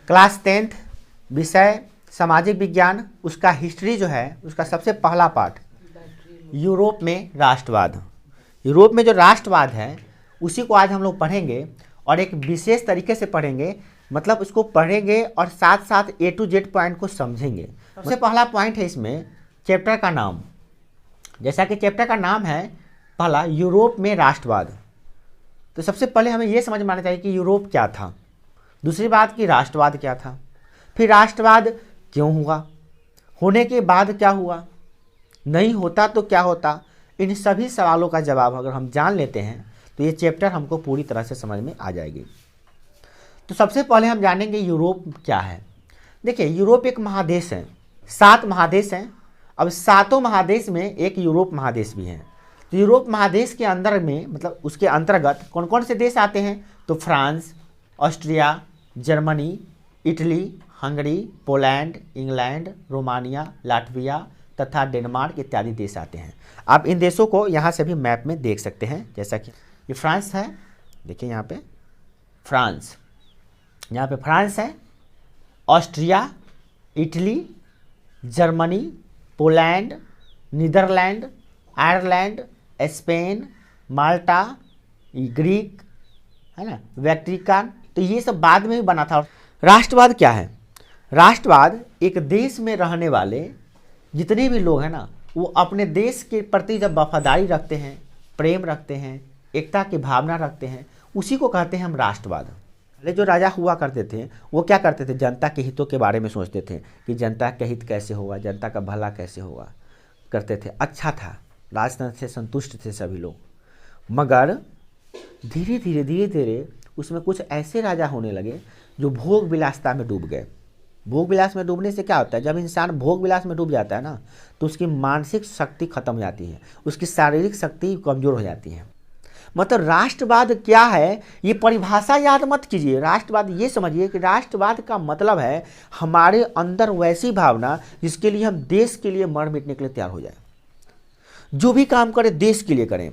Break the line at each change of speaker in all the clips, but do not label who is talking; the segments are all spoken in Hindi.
क्लास 10th विषय सामाजिक विज्ञान, उसका हिस्ट्री जो है उसका सबसे पहला पार्ट यूरोप में राष्ट्रवाद। यूरोप में जो राष्ट्रवाद है उसी को आज हम लोग पढ़ेंगे और एक विशेष तरीके से पढ़ेंगे, मतलब उसको पढ़ेंगे और साथ साथ A to Z पॉइंट को समझेंगे। सबसे पहला पॉइंट है इसमें चैप्टर का नाम। जैसा कि चैप्टर का नाम है पहला यूरोप में राष्ट्रवाद, तो सबसे पहले हमें यह समझ में आना चाहिए कि यूरोप क्या था, दूसरी बात कि राष्ट्रवाद क्या था, फिर राष्ट्रवाद क्यों हुआ, होने के बाद क्या हुआ, नहीं होता तो क्या होता। इन सभी सवालों का जवाब अगर हम जान लेते हैं तो ये चैप्टर हमको पूरी तरह से समझ में आ जाएगी। तो सबसे पहले हम जानेंगे यूरोप क्या है। देखिए, यूरोप एक महादेश है, 7 महादेश हैं। अब 7 महादेश में एक यूरोप महादेश भी है। तो यूरोप महादेश के अंदर में, मतलब उसके अंतर्गत कौन कौन से देश आते हैं, तो France, Austria, Germany, Italy, Hungary, Poland, England, Romania, Latvia तथा डेनमार्क इत्यादि देश आते हैं। आप इन देशों को यहाँ से भी मैप में देख सकते हैं। जैसा कि ये फ्रांस है, देखिए यहाँ पे फ्रांस, यहाँ पे फ्रांस है, Austria, Italy, Germany, Poland, Netherland, Ireland, Spain, Malta, Greek है ना, वेटिकन, तो ये सब बाद में भी बना था। राष्ट्रवाद क्या है? राष्ट्रवाद एक देश में रहने वाले जितने भी लोग हैं ना, वो अपने देश के प्रति जब वफादारी रखते हैं, प्रेम रखते हैं, एकता की भावना रखते हैं, उसी को कहते हैं हम राष्ट्रवाद। पहले जो राजा हुआ करते थे वो क्या करते थे, जनता के हितों के बारे में सोचते थे कि जनता का हित कैसे होगा, जनता का भला कैसे होगा, करते थे। अच्छा था, राजतंत्र से संतुष्ट थे सभी लोग। मगर धीरे धीरे उसमें कुछ ऐसे राजा होने लगे जो भोग विलासिता में डूब गए। भोग विलास में डूबने से क्या होता है, जब इंसान भोग विलास में डूब जाता है ना, तो उसकी मानसिक शक्ति खत्म हो जाती है, उसकी शारीरिक शक्ति कमजोर हो जाती है। मतलब राष्ट्रवाद क्या है ये परिभाषा याद मत कीजिए। राष्ट्रवाद ये समझिए कि राष्ट्रवाद का मतलब है हमारे अंदर वैसी भावना जिसके लिए हम देश के लिए मर मिटने के लिए तैयार हो जाए। जो भी काम करें देश के लिए करें,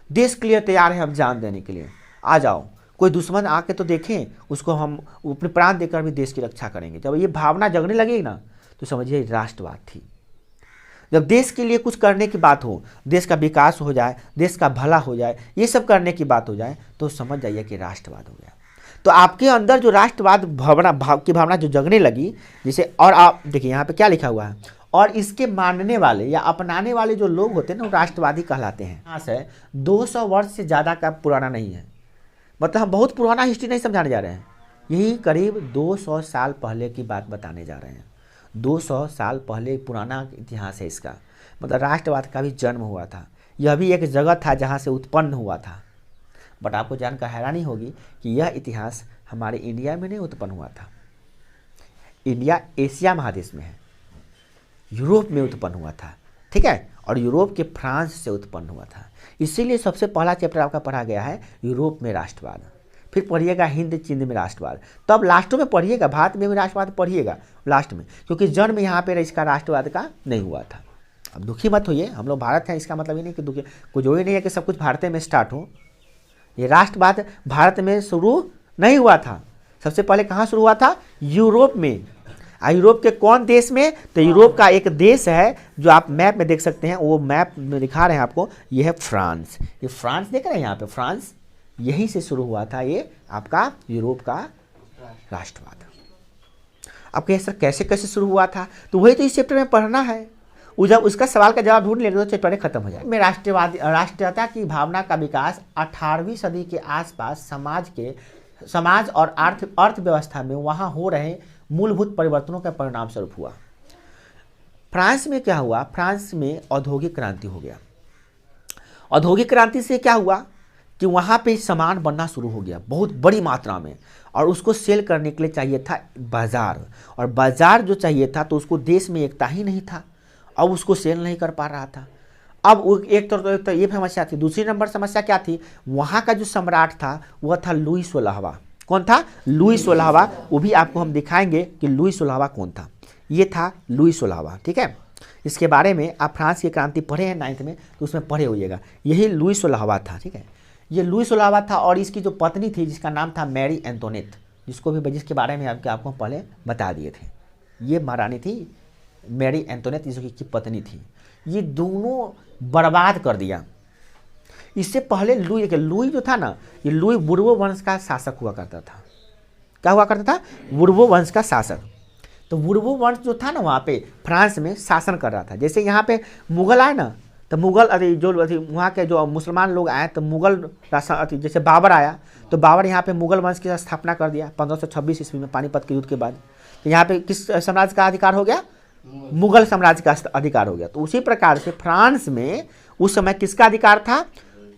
देश के लिए तैयार है हम जान देने के लिए। आ जाओ, कोई दुश्मन आके तो देखें, उसको हम अपने प्राण देकर भी देश की रक्षा करेंगे। जब ये भावना जगने लगेगी ना, तो समझिए राष्ट्रवाद थी। जब देश के लिए कुछ करने की बात हो, देश का विकास हो जाए, देश का भला हो जाए, ये सब करने की बात हो जाए, तो समझ जाइए कि राष्ट्रवाद हो गया। तो आपके अंदर जो राष्ट्रवाद भावना जो जगने लगी, जिसे, और आप देखिए यहाँ पे क्या लिखा हुआ है, और इसके मानने वाले या अपनाने वाले जो लोग होते हैं ना, वो राष्ट्रवादी कहलाते हैं। यहाँ से 200 वर्ष से ज़्यादा का पुराना नहीं है, मतलब हम बहुत पुराना हिस्ट्री नहीं समझाने जा रहे हैं। यही करीब 200 साल पहले की बात बताने जा रहे हैं। 200 साल पहले पुराना इतिहास है इसका। मतलब राष्ट्रवाद का भी जन्म हुआ था। यह भी एक जगह था जहाँ से उत्पन्न हुआ था। बट आपको जानकर हैरानी होगी कि यह इतिहास हमारे इंडिया में नहीं उत्पन्न हुआ था। इंडिया एशिया महादेश में है, यूरोप में उत्पन्न हुआ था, ठीक है, और यूरोप के फ्रांस से उत्पन्न हुआ था। इसीलिए सबसे पहला चैप्टर आपका पढ़ा गया है यूरोप में राष्ट्रवाद। फिर पढ़िएगा हिंद चिंद में राष्ट्रवाद, तब लास्ट में पढ़िएगा भारत में भी राष्ट्रवाद पढ़िएगा लास्ट में, क्योंकि जन्म यहाँ पे इसका राष्ट्रवाद का नहीं हुआ था। अब दुखी मत होइए, हम लोग भारत हैं, इसका मतलब ये नहीं कि दुखी, कुछ वो ही नहीं है कि सब कुछ भारत में स्टार्ट हो। ये राष्ट्रवाद भारत में शुरू नहीं हुआ था। सबसे पहले कहाँ शुरू हुआ था, यूरोप में। यूरोप के कौन देश में, तो यूरोप का एक देश है जो आप मैप में देख सकते हैं, वो मैप में दिखा रहे हैं आपको, ये है फ्रांस। ये फ्रांस देख रहे हैं यहाँ पे, फ्रांस, यहीं से शुरू हुआ था ये आपका यूरोप का राष्ट्रवाद। अब कैसे कैसे कैसे शुरू हुआ था, तो वही तो इस चैप्टर में पढ़ना है। जब उसका सवाल का जवाब ढूंढ लेंगे तो चैप्टर खत्म हो जाए। में राष्ट्रीयता की भावना का विकास 18वीं सदी के आसपास समाज और अर्थव्यवस्था में वहाँ हो रहे मूलभूत परिवर्तनों के परिणाम स्वरूप हुआ। फ्रांस में क्या हुआ, फ्रांस में औद्योगिक क्रांति हो गया। औद्योगिक क्रांति से क्या हुआ कि वहाँ पे सामान बनना शुरू हो गया बहुत बड़ी मात्रा में, और उसको सेल करने के लिए चाहिए था बाजार, और बाजार जो चाहिए था तो उसको देश में एकता ही नहीं था, अब उसको सेल नहीं कर पा रहा था। अब एक तो ये समस्या थी। दूसरी नंबर समस्या क्या थी, वहाँ का जो सम्राट था वह था लुई 16वां। कौन था, लुई 16वां। वो भी आपको हम दिखाएंगे कि लुई 16वां कौन था। ये था लुई 16वां, ठीक है। इसके बारे में आप फ्रांस की क्रांति पढ़े हैं 9th में, तो उसमें पढ़े होइएगा। यही लुई 16वां था, ठीक है। ये लुई 16वां था, और इसकी जो पत्नी थी जिसका नाम था मैरी एंटोनेट, जिसको भी जिसके बारे में आपको पहले बता दिए थे। ये महारानी थी मैरी एंटोनेट, इसकी पत्नी थी। ये दोनों बर्बाद कर दिया। इससे पहले लुई जो था ना, ये लुई बुर्बो वंश का शासक हुआ करता था। क्या हुआ करता था? बुर्बो वंश का शासक। तो बुर्बो वंश जो था ना वहाँ पे फ्रांस में शासन कर रहा था। जैसे यहाँ पे मुगल आए ना, तो मुगल वहाँ के जो मुसलमान लोग आए तो मुगल जैसे बाबर आया तो बाबर यहाँ पे मुगल वंश की स्थापना कर दिया 1526 ईस्वी में पानीपत के युद्ध के बाद। तो यहाँ पे किस साम्राज्य का अधिकार हो गया? मुगल साम्राज्य का अधिकार हो गया। तो उसी प्रकार से फ्रांस में उस समय किसका अधिकार था?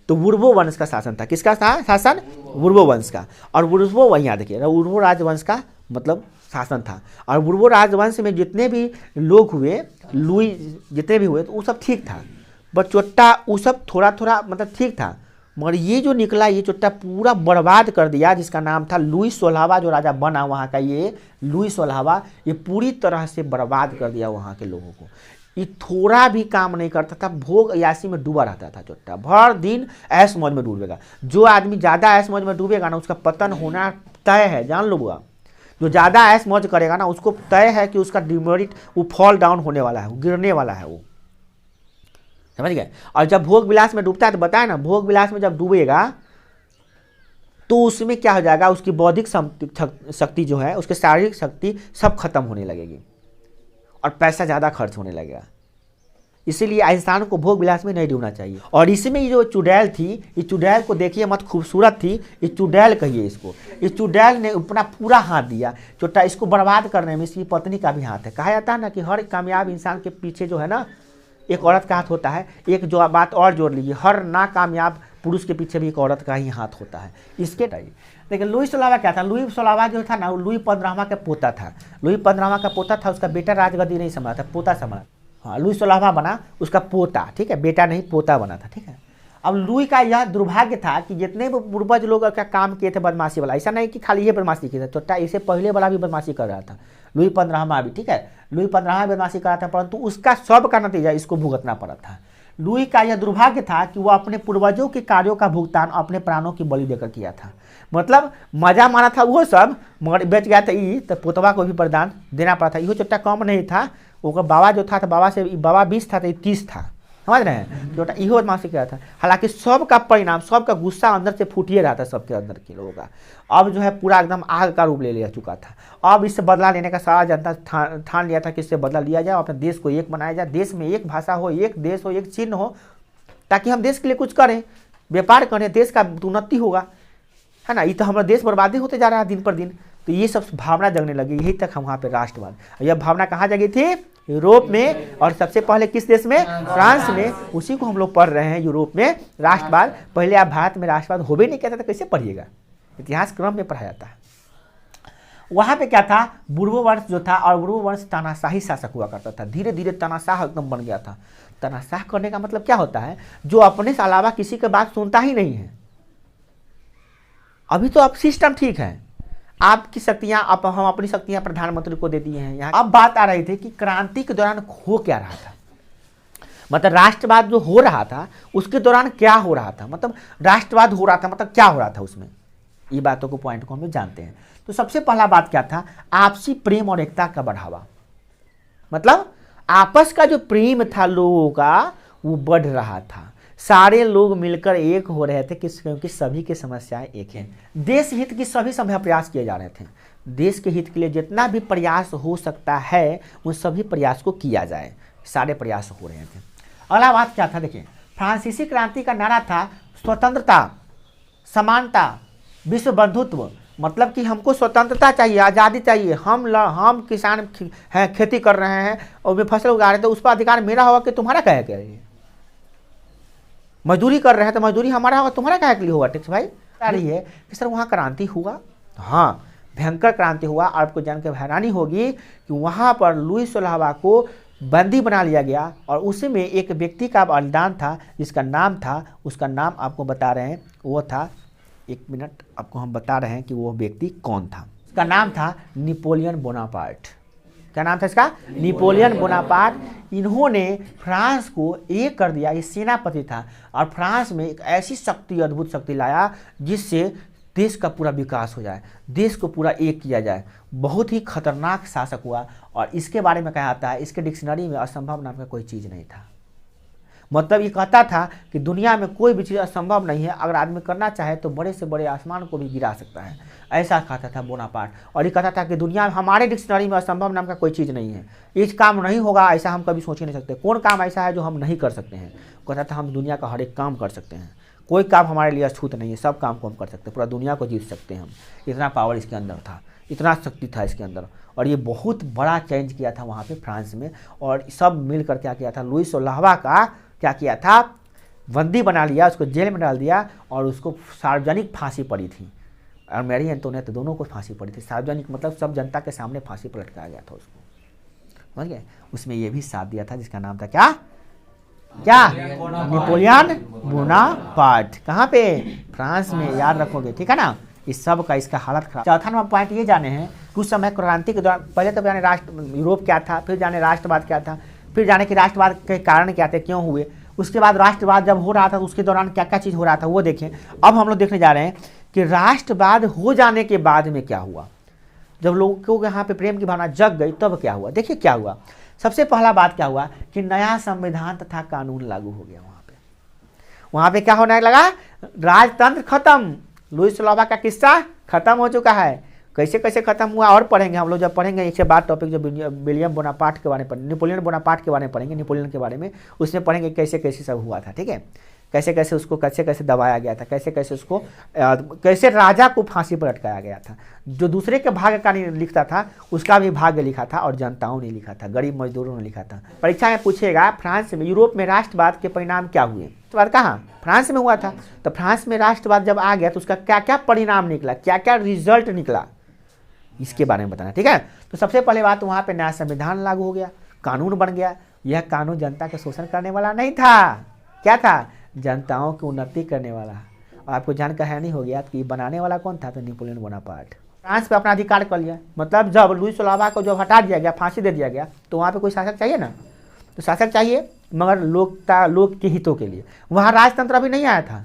तो बुर्बो वंश का शासन था। किसका था शासन? बुर्बो वंश का। और बुर्बो वही यहाँ देखिए बुर्बो राजवंश का मतलब शासन था। और बुर्बो राजवंश में जितने भी लोग हुए, लुई जितने भी हुए, तो वो सब ठीक था। बट चोट्टा वो सब थोड़ा थोड़ा मतलब ठीक था, मगर ये जो निकला ये चोट्टा पूरा बर्बाद कर दिया, जिसका नाम था लुई 16वां जो राजा बना वहाँ का, ये लुई 16वां, ये पूरी तरह से बर्बाद कर दिया वहाँ के लोगों को। ये थोड़ा भी काम नहीं करता था, भोग अयासी में डूबा रहता था चोट्टा, भर दिन ऐश मौज में डूबेगा। जो आदमी ज़्यादा ऐश मौज में डूबेगा ना उसका पतन होना तय है, जान लो बुआ। जो ज़्यादा ऐश मौज करेगा ना उसको तय है कि उसका डिमेरिट वो फॉल डाउन होने वाला है, वो गिरने वाला है, वो समझ गए। और जब भोग विलास में डूबता है तो बताया ना, भोग विलास में जब डूबेगा तो उसमें क्या हो जाएगा, उसकी बौद्धिक शक्ति जो है, उसकी शारीरिक शक्ति सब खत्म होने लगेगी और पैसा ज़्यादा खर्च होने लगेगा। इसीलिए इंसान को भोग विलास में नहीं डूबना चाहिए। और इसमें ये जो चुड़ैल थी, इस चुड़ैल को देखिए मत खूबसूरत थी, इस चुड़ैल कहिए इसको। इस चुड़ैल ने अपना पूरा हाथ दिया चोट्टा, इसको बर्बाद करने में इसकी पत्नी का भी हाथ है। कहा जाता है ना कि हर कामयाब इंसान के पीछे जो है ना एक औरत का हाथ होता है। एक जो बात और जोड़ लीजिए, हर नाकामयाब पुरुष के पीछे भी एक औरत का ही हाथ होता है। इसके टाइम लेकिन लुई 16वां क्या था? लुई 16वां जो था ना वो लुई 15वां का पोता था। लुई 15वां का पोता था, उसका बेटा राजगद्दी नहीं संभाला था, पोता संभाला। हाँ, लुई 16वां बना, उसका पोता, ठीक है, बेटा नहीं पोता बना था, ठीक है। अब लुई का यह दुर्भाग्य था कि जितने भी पूर्वज लोग का काम किए थे बदमाशी वाला, ऐसा नहीं कि खाली ये बदमाशी किया था, चोट्टा इससे पहले वाला भी बदमाशी कर रहा था, लुई 15वां भी, ठीक है, लुई 15वां बदमाशी कर रहा था, परंतु उसका सब का नतीजा इसको भुगतना पड़ा था। लुई का यह दुर्भाग्य था कि वह अपने पूर्वजों के कार्यों का भुगतान अपने प्राणों की बलि देकर किया था। मतलब मजा मारा था वो सब, मगर बच गया था ये, तो पोतवा को भी बलिदान देना पड़ा था। इहो चोट्टा कम नहीं था, वो बाबा जो था, तो बाबा 20 था तो 30 था, समझ रहे हैं। चोट्टा इहो बदमाशी किया था। हालांकि सबका परिणाम, सबका गुस्सा अंदर से फूटिए रहा था सबके अंदर के लोगों का। अब जो है पूरा एकदम आग का रूप ले लिया चुका था। अब इससे बदला लेने का सारा जनता ठान लिया था कि इससे बदला लिया जाए, अपने देश को एक बनाया जाए, देश में एक भाषा हो, एक देश हो, एक चिन्ह हो, ताकि हम देश के लिए कुछ करें, व्यापार करें, देश का उन्नति होगा, है ना। ये तो हमारा देश बर्बादी होते जा रहा है दिन पर दिन। तो ये सब भावना जगने लगी, यही तक हम वहाँ पे राष्ट्रवाद। यह भावना कहाँ जगी थी? यूरोप में। और सबसे पहले किस देश में? फ्रांस में। उसी को हम लोग पढ़ रहे हैं, यूरोप में राष्ट्रवाद। पहले आप भारत में राष्ट्रवाद हो भी नहीं कहता था, कैसे पढ़िएगा? इतिहास क्रम में पढ़ाया जाता है। वहाँ पे क्या था? बुर्बो वंश जो था, और बुर्बो वंश तानाशाही शासक हुआ करता था। धीरे धीरे तानाशाह एकदम बन गया था। तानाशाह करने का मतलब क्या होता है? जो अपने से अलावा किसी की बात सुनता ही नहीं है। अभी तो अब सिस्टम ठीक है, आपकी शक्तियां हम अपनी शक्तियां प्रधानमंत्री को दे दिए हैं यहाँ। अब बात आ रही थी कि क्रांति के दौरान हो क्या रहा था, मतलब राष्ट्रवाद जो हो रहा था उसके दौरान क्या हो रहा था, मतलब राष्ट्रवाद हो रहा था मतलब क्या हो रहा था उसमें, ये बातों को पॉइंट को हम जानते हैं। तो सबसे पहला बात क्या था? आपसी प्रेम और एकता का बढ़ावा। मतलब आपस का जो प्रेम था लोगों का वो बढ़ रहा था। सारे लोग मिलकर एक हो रहे थे क्योंकि सभी की समस्याएं एक हैं। देश हित की सभी संभव प्रयास किए जा रहे थे। देश के हित के लिए जितना भी प्रयास हो सकता है उन सभी प्रयास को किया जाए, सारे प्रयास हो रहे थे। अगला बात क्या था? देखिए, फ्रांसीसी क्रांति का नारा था स्वतंत्रता, समानता, विश्व बंधुत्व। मतलब कि हमको स्वतंत्रता चाहिए, आज़ादी चाहिए। हम किसान हैं, खेती कर रहे हैं और वे फसल उगा रहे थे, उस पर अधिकार मेरा होगा कि तुम्हारा क्या है? मजदूरी कर रहे हैं तो मजदूरी हमारा होगा, तुम्हारा क्या के लिए होगा? टैक्स भाई आ रही है कि सर वहाँ क्रांति हुआ। हाँ, भयंकर क्रांति हुआ। आपको जानकर हैरानी होगी कि वहाँ पर लुई 16वां को बंदी बना लिया गया और उसी में एक व्यक्ति का बलिदान था जिसका नाम था, उसका नाम आपको बता रहे हैं, वो था, एक मिनट, आपको हम बता रहे हैं कि वो व्यक्ति कौन था। उसका नाम था नेपोलियन बोनापार्ट। क्या नाम था इसका? Napoleon Bonaparte. इन्होंने फ्रांस को एक कर दिया। ये सेनापति था और फ्रांस में एक ऐसी शक्ति, अद्भुत शक्ति लाया जिससे देश का पूरा विकास हो जाए, देश को पूरा एक किया जाए। बहुत ही खतरनाक शासक हुआ और इसके बारे में कहा जाता है, इसके डिक्शनरी में असंभव नाम का कोई चीज़ नहीं था। मतलब ये कहता था कि दुनिया में कोई भी चीज़ असंभव नहीं है, अगर आदमी करना चाहे तो बड़े से बड़े आसमान को भी गिरा सकता है, ऐसा कहता था बोनापार्ट। और ये कहता था कि दुनिया में हमारे डिक्शनरी में असंभव नाम का कोई चीज़ नहीं है, इस काम नहीं होगा ऐसा हम कभी सोच ही नहीं सकते। कौन काम ऐसा है जो हम नहीं कर सकते हैं? कहता था हम दुनिया का हर एक काम कर सकते हैं, कोई काम हमारे लिए अछूत नहीं है, सब काम को हम कर सकते हैं, पूरा दुनिया को जीत सकते हैं हम। इतना पावर इसके अंदर था, इतना शक्ति था इसके अंदर। और ये बहुत बड़ा चेंज किया था वहाँ पे फ्रांस में। और सब मिलकर क्या किया था, लुइस सोलाहवा का क्या किया था, बंदी बना लिया, उसको जेल में डाल दिया और उसको सार्वजनिक फांसी पड़ी थी। और मैरी एंटोनेट दोनों को फांसी पड़ी थी। सार्वजनिक मतलब सब जनता के सामने फांसी पर लटकाया गया था उसको, समझ गए। उसमें ये भी साथ दिया था जिसका नाम था क्या नेपोलियन बोनापार्ट। कहाँ पे? फ्रांस में, याद रखोगे, ठीक है ना। इस सब का इसका हालत खराब। चौथा नंबर पॉइंट ये जाने हैं कि उस समय क्रांति के दौरान पहले तो जाने यूरोप क्या था, फिर जाने राष्ट्रवाद क्या था, फिर जाने कि राष्ट्रवाद के कारण क्या थे, क्यों हुए। उसके बाद राष्ट्रवाद जब हो रहा था तो उसके दौरान क्या क्या चीज़ हो रहा था वो देखें। अब हम लोग देखने जा रहे हैं कि राष्ट्रवाद हो जाने के बाद में क्या हुआ, जब लोगों को यहाँ पे प्रेम की भावना जग गई तब क्या हुआ। देखिए क्या हुआ। सबसे पहला बात क्या हुआ कि नया संविधान तथा कानून लागू हो गया। वहाँ पे क्या होने लगा, राजतंत्र खत्म। लुइस सोलाहवा का किस्सा खत्म हो चुका है। कैसे कैसे खत्म हुआ और पढ़ेंगे हम लोग, जब पढ़ेंगे इसके बाद टॉपिक जो विलियम बोनापार्ट के बारे में, नेपोलियन बोनापार्ट के बारे में पढ़ेंगे, नेपोलियन के बारे में, उसमें पढ़ेंगे कैसे कैसे सब हुआ था, ठीक है। कैसे कैसे उसको कैसे कैसे दबाया गया था, कैसे कैसे उसको कैसे राजा को फांसी पर लटकाया गया था। जो दूसरे के भाग्य का नहीं लिखता था उसका भी भाग्य लिखा था और जनताओं ने लिखा था, गरीब मजदूरों ने लिखा था। परीक्षा में पूछेगा फ्रांस में, यूरोप में राष्ट्रवाद के परिणाम क्या हुए। राष्ट्रवाद कहाँ? फ्रांस में हुआ था। तो फ्रांस में राष्ट्रवाद जब आ गया तो उसका क्या क्या परिणाम निकला, क्या क्या रिजल्ट निकला, इसके बारे में बताना, ठीक है। तो सबसे पहले बात, वहाँ पे नया संविधान लागू हो गया, कानून बन गया। यह कानून जनता का शोषण करने वाला नहीं था, क्या था, जनताओं की उन्नति करने वाला। और आपको जानकर नहीं हो गया कि बनाने वाला कौन था, तो नेपोलियन बोनापार्ट। फ्रांस पे अपना अधिकार कर लिया, मतलब जब लुइस सोलाहवा को जब हटा दिया गया, फांसी दे दिया गया, तो वहाँ पे कोई शासक चाहिए ना, तो शासक चाहिए मगर लोक के हितों के लिए। वहाँ राजतंत्र अभी नहीं आया था।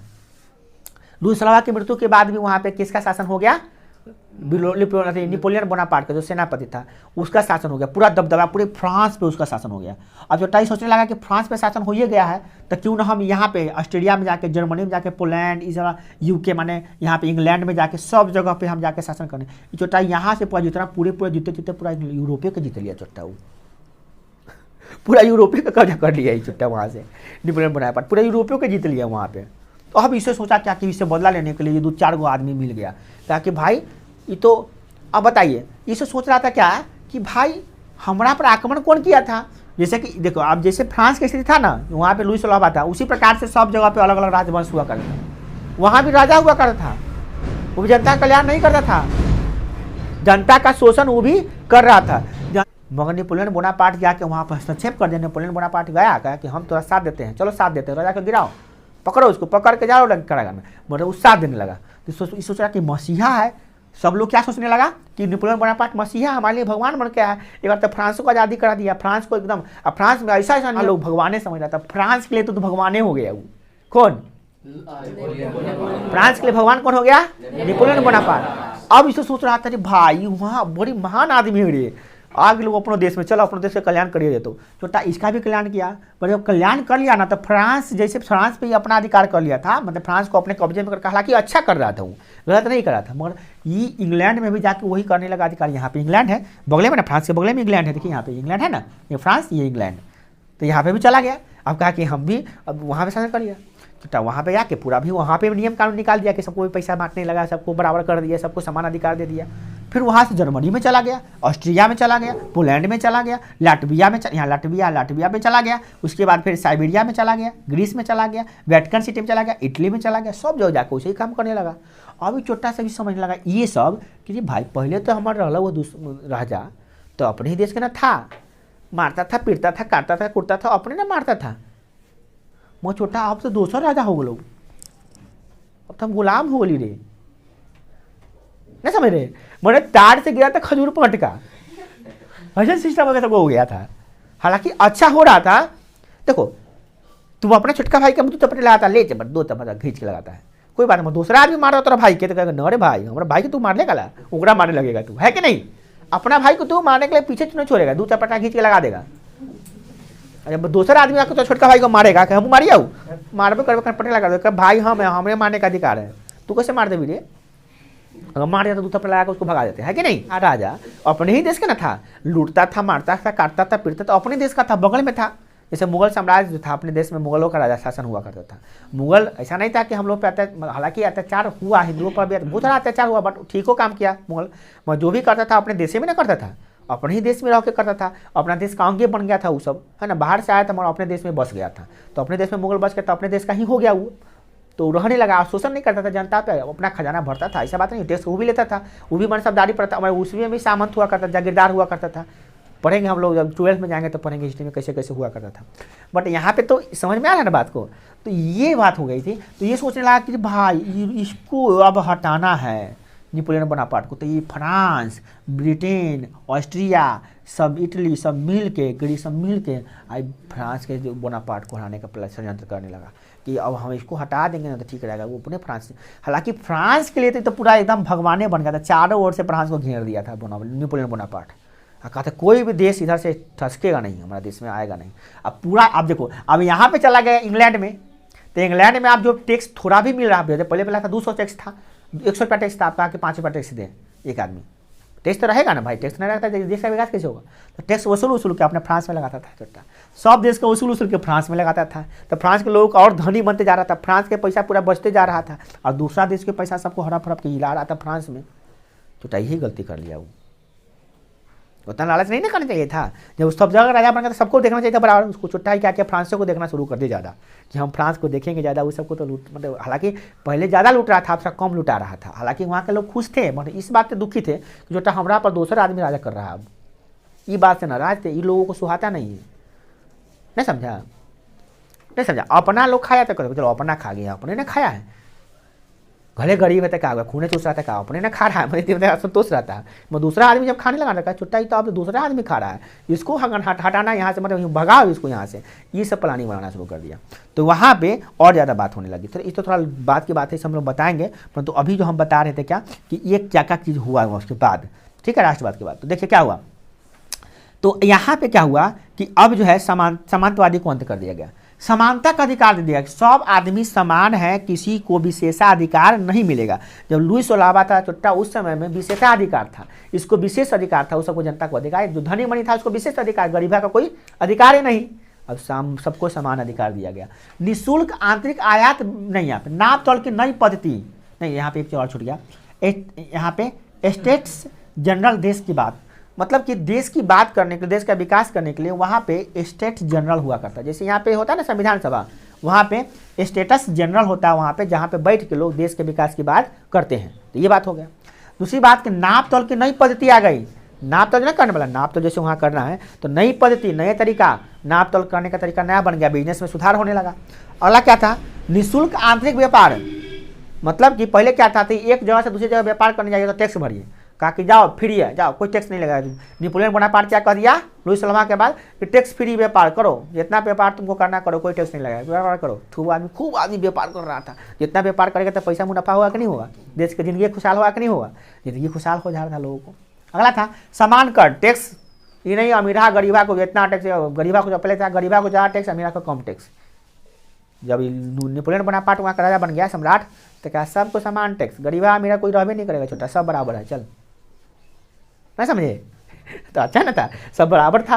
लुइस सोलाहवा की मृत्यु के बाद भी वहाँ पे किसका शासन हो गया, नेपोलियन बोनापार्ट का जो सेनापति था उसका शासन हो गया, पूरा दबदबा पूरे फ्रांस पे उसका शासन हो गया। अब जो टाइम सोचने लगा कि फ्रांस पे शासन हो ही गया है तो क्यों ना हम यहाँ पे ऑस्ट्रेलिया में जाके, जर्मनी में जाके, पोलैंड, इस यूके माने यहाँ पे इंग्लैंड में जाके, सब जगह पे हम जाके शासन करें। चोटा यहाँ से पूरा जितना पूरे जीते जीते पूरा यूरोपीय का जीत लिया चोटा, वो पूरा यूरोपीय का कब्जा कर लिया चुट्टा वहाँ से, नेपोलियन बोनापार्ट पूरा यूरोपियों के जीत लिया वहाँ पे। तो अब इसे सोचा क्या कि इससे बदला लेने के लिए 2-4 गो आदमी मिल गया, कहा कि भाई ये तो, अब बताइए, इसे सोच रहा था क्या कि भाई हमारा पर आक्रमण कौन किया था। जैसे कि देखो, अब जैसे फ्रांस की स्थिति था ना, वहाँ पे लुइस सोलाहवा था, उसी प्रकार से सब जगह पे अलग अलग राजवंश हुआ करता था। वहाँ भी राजा हुआ करता था, वो भी जनता का कल्याण नहीं करता था, जनता का शोषण वो भी कर रहा था। मगर नेपोलियन बोनापार्ट जाके वहाँ पर हस्तक्षेप कर दिया। नेपोलियन बोनापार्ट गया, कहा कि हम थोड़ा साथ देते हैं, चलो साथ देते हैं, राजा को गिराओ, पकड़ो उसको, पकड़ के जाओ कारागार में, मतलब वो साथ देने लगा। तो सोच रहा कि मसीहा है, सब लोग क्या सोचने लगा कि नेपोलियन बोनापार्ट मसीहा हमारे लिए भगवान बन के आया। एक बार तो फ्रांस को आज़ादी करा दिया, फ्रांस को एकदम, अब फ्रांस में ऐसा लोग भगवान समझ रहा था, फ्रांस के लिए तो भगवान हो गया। वो कौन? फ्रांस के लिए भगवान कौन हो गया? Napoleon Bonaparte. अब इसे सोच रहा था कि भाई वहाँ बड़ी महान आदमी है रे, आगे लोग अपने देश में, चलो अपने देश का कल्याण करिए देते। छोटा इसका भी कल्याण किया, पर जब कल्याण कर लिया ना तो फ्रांस, जैसे फ्रांस पे ही अपना अधिकार कर लिया था, मतलब फ्रांस को अपने कब्जे में कर, हालांकि अच्छा कर रहा था, वो गलत नहीं कर रहा था, मगर ये इंग्लैंड में भी जाके वही करने लगा अधिकार। यहाँ पे इंग्लैंड है बगले में ना, फ्रांस के बगले में इंग्लैंड है, देखिए यहाँ पे इंग्लैंड है ना, ये फ्रांस, ये इंग्लैंड, तो यहाँ पे भी चला गया। अब कहा कि हम भी अब वहाँ पे शासन कर लिया, तो वहाँ पे जाके पूरा भी वहाँ पे नियम कानून निकाल दिया कि सबको भी पैसा बांटने लगा, सबको बराबर कर दिया, सबको समान अधिकार दे दिया। फिर वहाँ से जर्मनी में चला गया, ऑस्ट्रिया में चला गया, पोलैंड में चला गया, लाटविया में, यहाँ लाटविया में चला गया, उसके बाद फिर साइबेरिया में चला गया, ग्रीस में चला गया, वेटिकन सिटी में चला गया, इटली में चला गया, सब जगह जाकर उसे ही काम करने लगा। अभी छोटा सा भी समझने लगा ये सब कि भाई पहले तो हमारा रहा वो राजा तो अपने ही देश के ना था, मारता था, पीटता था, काटता था, कुटता था, अपने ना मारता था। मैं छोटा अब तो 200 राजा हो गए लोग, अब तो हम गुलाम हो गई रे, नहीं समझ रहे, मैंने तार से गिरा था खजूर पट का, ऐसा सिस्टम वगैरह सब हो गया था। हालांकि अच्छा हो रहा था। देखो तुम अपना छोटका भाई का मुँह चपटे लगाता, ले चपट 2 चपट खींच के लगाता है, कोई बात नहीं, दूसरा आदमी मार रहा तेरा भाई के तो कहेगा अरे भाई हमारा भाई को तू मारने का उगड़ा मारने लगेगा तू, है कि नहीं? अपना भाई को तू मारने के लिए पीछे नहीं छोड़ेगा, 2 चपटा खींच के लगा देगा। जब दूसरा आदमी आकर तो छोटका भाई को मारेगा कि हम मारिया मारबे करबे पटे लगा दे भाई हम हमें मारने का अधिकार है, तू कैसे मार दे वीरे? अगर मार दिया तो 2 थप्पड़ लगा के उसको भगा देते है कि नहीं? राजा अपने ही देश का ना था, लूटता था, मारता था, काटता था, पीटता था, अपने देश का था, बगल में था। जैसे मुगल साम्राज्य जो था अपने देश में मुगलों का राजा शासन हुआ करता था। मुगल ऐसा नहीं था कि हम लोग पे हालांकि अत्याचार हुआ, हिंदुओं पर भी बहुत सारा अत्याचार हुआ, बट ठीक हो काम किया मुगल। मगर जो भी करता था अपने देश में ना करता था, अपने ही देश में रह के करता था, अपना देश का अंग बन गया था वो सब, है ना? बाहर से आया था मगर अपने देश में बस गया था, तो अपने देश में मुगल बस गया तो अपने देश का ही हो गया वो, तो रहने लगा, शोषण नहीं करता था जनता पे, अपना खजाना भरता था, ऐसा बात नहीं, टैक्स वो भी लेता था, वो भी मनसबदारी पड़ता, हमारे उसमें भी सामंत हुआ करता, जागीरदार हुआ करता था। पढ़ेंगे हम लोग, जब 12th में जाएंगे तो पढ़ेंगे हिस्ट्री में कैसे कैसे हुआ करता था। बट यहाँ पे तो समझ में आ रहा है ना बात को, तो ये बात हो गई थी। तो ये सोचने लगा कि भाई इसको अब हटाना है नेपोलियन बोनापार्ट को, तो ये फ्रांस, ब्रिटेन, ऑस्ट्रिया, सब इटली सब मिल के, ग्रीस सब मिल के आई फ्रांस के जो बोनापार्ट को हटाने का षड्यंत्र करने लगा कि अब हम इसको हटा देंगे ना तो ठीक रहेगा। वो अपने फ्रांस से, हालांकि फ्रांस के लिए तो पूरा एकदम भगवाने बन गया था, चारों ओर से फ्रांस को घेर दिया था नेपोलियन बोनापार्ट। कहा था कोई भी देश इधर से ठसकेगा नहीं, हमारा देश में आएगा नहीं। अब पूरा आप देखो, अब यहाँ पे चला गया इंग्लैंड में, तो इंग्लैंड में आप जो टैक्स थोड़ा भी मिल रहा है, पहले था 200 टैक्स था, 100 रुपया टैक्स था, आपका कि 5 रुपया टैक्स दे एक आदमी, टैक्स तो रहेगा ना भाई, टैक्स नहीं रहता देश का विकास कैसे होगा? तो टैक्स वसूल के अपने फ्रांस में लगाता था छोटा, सब देश का वसूल के फ्रांस में लगाता था, तो फ्रांस के लोग और धनी बनते जा रहा था, फ्रांस के पैसा पूरा बचते जा रहा था, और दूसरा देश के पैसा सबको हड़प हड़प के हिला रहा था फ्रांस में। तो यही गलती कर लिया वो, उतना लालच नहीं ना करना चाहिए था। जब सब जगह राजा बन गया तो सबको देखना चाहिए था बराबर, उसको चुट्टा ही क्या किया, फ्रांस को देखना शुरू कर दिया ज़्यादा, कि हम फ्रांस को देखेंगे ज़्यादा, उस सबको तो लूट, मतलब हालांकि पहले ज़्यादा लूट रहा था, अब कम लुटा रहा था। हालांकि वहाँ के लोग खुश थे, मतलब इस बात से दुखी थे कि जो हमारा पर दूसरा आदमी राजा कर रहा है, अब ये बात से नाराज थे, इन लोगों को सुहाता नहीं है। नहीं समझा? नहीं समझा? अपना लोग खाया तो करो, चलो अपना खा गया, अपने ने खाया है, भले गरीब है तो क्या होगा, खूने चूस रहा था क्या, अपने ने खा रहा है, मतलब संतोष रहता है। मैं दूसरा आदमी जब खाने लगा रखा चुट्टा ही, तो अब दूसरा आदमी खा रहा है, इसको हटाना यहाँ से, मतलब भगाओ इसको यहाँ से, ये सब प्लानिंग बनाना शुरू कर दिया। तो वहाँ पे और ज़्यादा बात होने लगी। तो इस तो थोड़ा बात की बात है, हम लोग बताएंगे, परंतु अभी जो हम बता रहे थे क्या कि ये क्या क्या चीज़ हुआ उसके बाद, ठीक है, राष्ट्रवाद के बाद। तो देखिए क्या हुआ, तो यहाँ पे क्या हुआ कि अब जो है समानतावादी को अंत कर दिया गया, समानता का अधिकार दे दिया, सब आदमी समान है, किसी को विशेषाधिकार नहीं मिलेगा। जब लुईस ओलावा था छोटा, उस समय में विशेषाधिकार था, इसको विशेष अधिकार था, उस सबको जनता को अधिकार, जो धनी मनी था उसको विशेष अधिकार, गरीबा का कोई अधिकार ही नहीं। अब सबको समान अधिकार दिया गया। निःशुल्क आंतरिक आयात नहीं, यहाँ पे नाप तोल की नई पद्धति नहीं, यहाँ पे एक चीज और छूट गया, यहाँ पे स्टेट्स जनरल देश की बात, मतलब कि देश की बात करने के लिए, देश का विकास करने के लिए वहाँ पे स्टेट जनरल हुआ करता है। जैसे यहाँ पे होता है ना संविधान सभा, वहाँ पे स्टेटस जनरल होता है, वहाँ पे जहाँ पे बैठ के लोग देश के विकास की बात करते हैं। तो ये बात हो गया। दूसरी बात कि नाप तोल की नई पद्धति आ गई, नाप तोल ना करने वाला, नाप तोल जैसे वहाँ करना है, तो नई पद्धति, नए तरीका, नाप तोल करने का तरीका नया बन गया, बिजनेस में सुधार होने लगा। अगला क्या था, निःशुल्क आंतरिक व्यापार, मतलब कि पहले क्या था, एक जगह से दूसरी जगह व्यापार करने जाइए तो टैक्स भरिए, कहा कि जाओ फ्री है, जाओ कोई टैक्स नहीं लगाया। नेपोलियन बोनापार्ट क्या कर दिया लुईस ओलावा के बाद कि टैक्स फ्री व्यापार करो, जितना व्यापार तुमको करना करो, कोई टैक्स नहीं लगाया, व्यापार करो। खूब आदमी व्यापार कर रहा था, जितना व्यापार करेगा तो पैसा मुनाफा होगा कि नहीं होगा, देश की जिंदगी खुशहाल होगा कि नहीं होगा, जिंदगी खुशहाल हो जा रहा था लोगों को। अगला था समान कर, टैक्स ये नहीं अमीरा गरीबा को जितना टैक्स, गरीबा को जो पहले था गरीबा को ज़्यादा टैक्स, अमीरा को कम टैक्स। जब नेपोलियन बोनापार्ट वहाँ का राजा बन गया सम्राट, तो क्या सबको समान टैक्स, गरीबा अमीरा कोई रहबे नहीं करेगा, छोटा सब बराबर है, चल नहीं समझे? तो अच्छा ना था, सब बराबर था,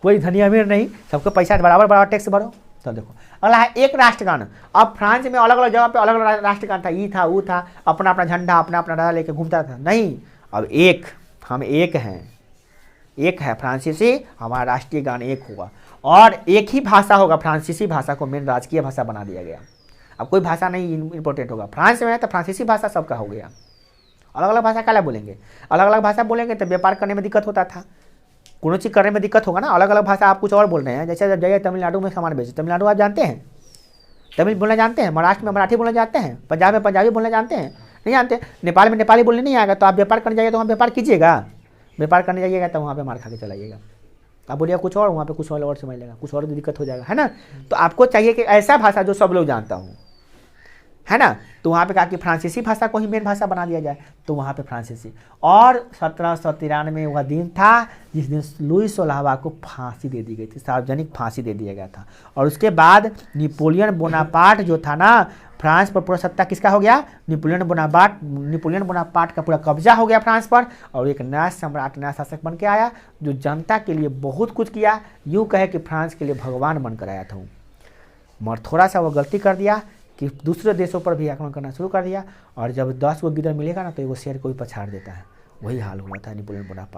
कोई धनी अमीर नहीं, सबको पैसा बराबर बराबर टैक्स भरो। तो देखो अगला है एक राष्ट्रगान। अब फ्रांस में अलग अलग जगह पे अलग अलग राष्ट्रगान था, ये था वो था, अपना अपना झंडा अपना अपना राजा लेके घूमता था। नहीं, अब एक, हम एक हैं, एक है फ्रांसीसी, हमारा राष्ट्रीय गान एक होगा और एक ही भाषा होगा, फ्रांसीसी भाषा को मेन राजकीय भाषा बना दिया गया। अब कोई भाषा नहीं इंपॉर्टेंट होगा, फ्रांस में है तो फ्रांसीसी भाषा सबका हो गया। अलग अलग भाषा क्या बोलेंगे, अलग अलग भाषा बोलेंगे तो व्यापार करने में दिक्कत होता था, कोनो चीज़ करने में दिक्कत होगा ना। अलग अलग भाषा आप कुछ और बोल रहे हैं, जैसे जब जाइए तमिलनाडु में सामान बेचे, तमिलनाडु आप जानते हैं, तमिल बोलना जानते हैं, महाराष्ट्र में मराठी बोलना जानते हैं, पंजाब में पंजाबी बोलना जानते हैं, नहीं जानते, नेपाल में नेपाली बोलने नहीं आएगा, तो आप व्यापार करने जाइए तो वहाँ व्यापार कीजिएगा, व्यापार करने जाइएगा तो वहाँ पे मार खा के चलाइएगा। आप बोलिए कुछ और, वहाँ पे कुछ और समझ लेगा, कुछ और दिक्कत हो जाएगा, है ना। तो आपको चाहिए कि ऐसा भाषा जो सब लोग जानता हूँ, है ना। तो वहाँ पे कहा कि फ्रांसीसी भाषा को ही मेन भाषा बना दिया जाए, तो वहाँ पे फ्रांसीसी। और 1793 वह दिन था जिस दिन लुई 16वां को फांसी दे दी गई थी, सार्वजनिक फांसी दे दिया गया था। और उसके बाद नेपोलियन बोनापार्ट जो था ना, फ्रांस पर पूरा सत्ता किसका हो गया, नेपोलियन बोनापार्ट का पूरा कब्जा हो गया फ्रांस पर, और एक नया सम्राट, नया शासक बन के आया जो जनता के लिए बहुत कुछ किया। यूँ कहे कि फ्रांस के लिए भगवान बनकर आया था वो। मगर थोड़ा सा वो गलती कर दिया कि दूसरे देशों पर भी आक्रमण करना शुरू कर दिया, और जब 10 गो गिदड़ मिलेगा ना तो एगो शेर को भी पछाड़ देता है। वही हाल हुआ था नेपोलियन बोनापार्ट।